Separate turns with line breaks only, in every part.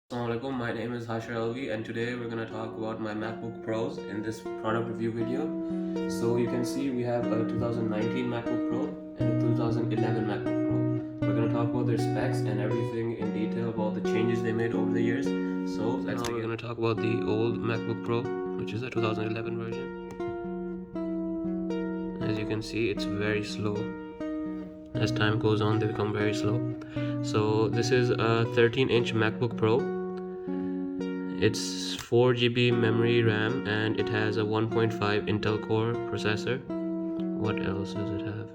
Assalamualaikum, my name is Alvi and today we're going to talk about my MacBook Pros in this product review video. So you can see we have a 2019 MacBook Pro and a 2011 MacBook Pro. We're going to talk about their specs and everything in detail about the changes they made over the years. So now we're going to talk about the old MacBook Pro, which is the 2011 version. As you can see, it's very slow. As time goes on, they become very slow. So this is a 13-inch MacBook Pro. It's 4 GB memory RAM and it has a 1.5 Intel Core processor. What else does it have?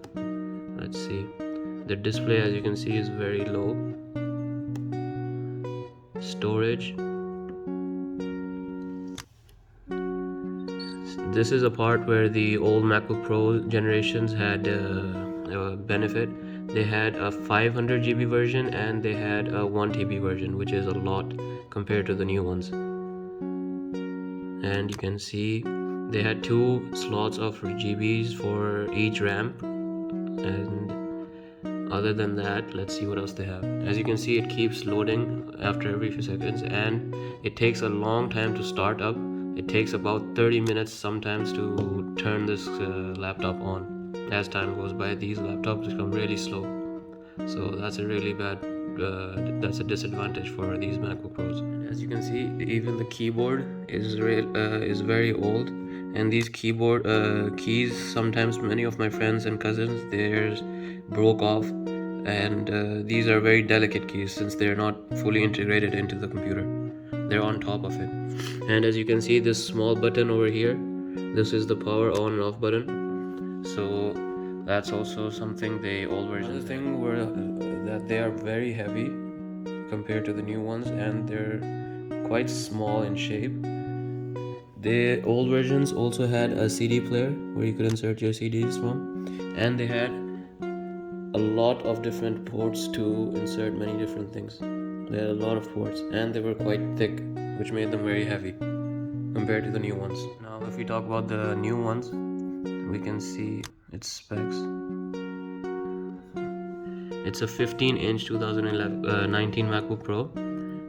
Let's see. The display, as you can see, is very low. Storage. This is a part where the old MacBook Pro generations had a benefit. They had a 500 GB version and they had a 1 TB version, which is a lot compared to the new ones. And you can see they had 2 slots of GBs for each RAM. And other than that, let's see what else they have. As you can see, it keeps loading after every few seconds and it takes a long time to start up. It takes about 30 minutes sometimes to turn this laptop on. As time goes by, these laptops become really slow. So that's a really bad, that's a disadvantage for these MacBook Pros. As you can see, even the keyboard is very old, and these keyboard keys, sometimes many of my friends and cousins, theirs broke off, and these are very delicate keys since they're not fully integrated into the computer. They're on top of it. And as you can see, this small button over here, this is the power on and off button. So that's also something the old versions. Another thing were that they are very heavy compared to the new ones, and they're quite small in shape. The old versions also had a CD player where you could insert your CDs from, and they had a lot of different ports to insert many different things. They had a lot of ports and they were quite thick, which made them very heavy compared to the new ones. Now if we talk about the new ones, we can see its specs. It's a 15-inch 2019 MacBook Pro.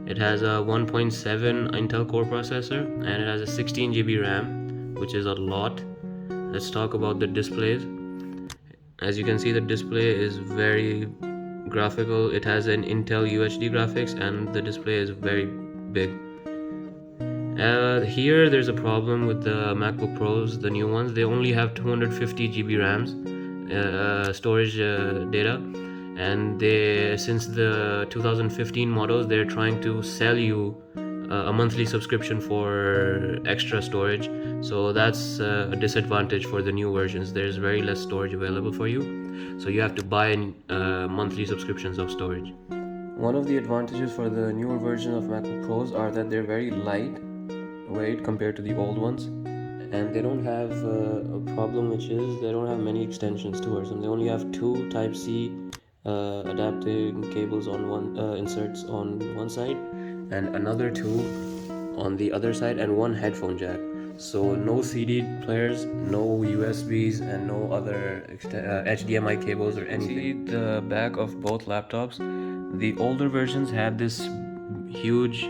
It has a 1.7 Intel Core processor and it has a 16 GB RAM, which is a lot. Let's talk about the displays. As you can see, the display is very graphical. It has an Intel UHD graphics and the display is very big. Here there's a problem with the MacBook Pros, the new ones. They only have 250 GB RAMs storage data, and since the 2015 models, they're trying to sell you a monthly subscription for extra storage. So that's a disadvantage for the new versions. There's very less storage available for you, so you have to buy monthly subscriptions of storage. One of the advantages for the newer version of MacBook Pros are that they're very lightweight compared to the old ones, and they don't have a problem, which is they don't have many extensions towards them. They only have 2 Type-C adapting cables on one inserts on one side and another 2 on the other side, and 1 headphone jack. So no CD players, no USBs, and no other HDMI cables or anything. See the back of both laptops. The older versions had this huge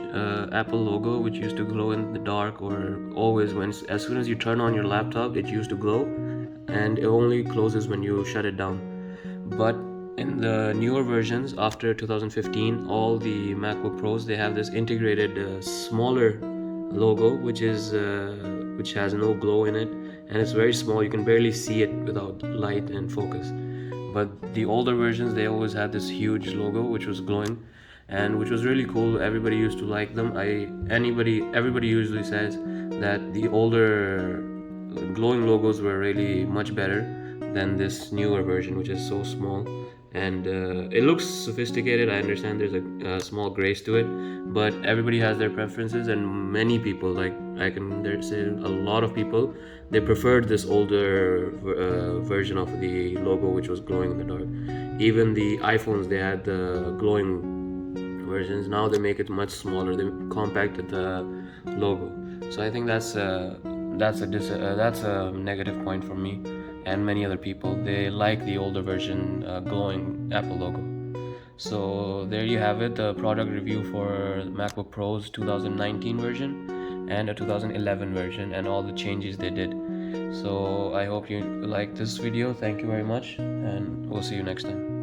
Apple logo which used to glow in the dark, or always as soon as you turn on your laptop it used to glow, and it only closes when you shut it down. But in the newer versions after 2015, all the MacBook Pros, they have this integrated smaller logo which has no glow in it, and it's very small. You can barely see it without light and focus. But the older versions, they always had this huge logo which was glowing, and which was really cool. Everybody used to like them. Everybody usually says that the older glowing logos were really much better than this newer version, which is so small. And it looks sophisticated. I understand there's a small grace to it, but everybody has their preferences, and many people, there's a lot of people, they preferred this older version of the logo which was glowing in the dark. Even the iPhones, they had the glowing versions. Now they make it much smaller. They compacted the logo. So I think that's a negative point for me and many other people. They like the older version glowing Apple logo. So there you have it, the product review for MacBook Pro's 2019 version and a 2011 version, and all the changes they did. So I hope you like this video. Thank you very much, and we'll see you next time.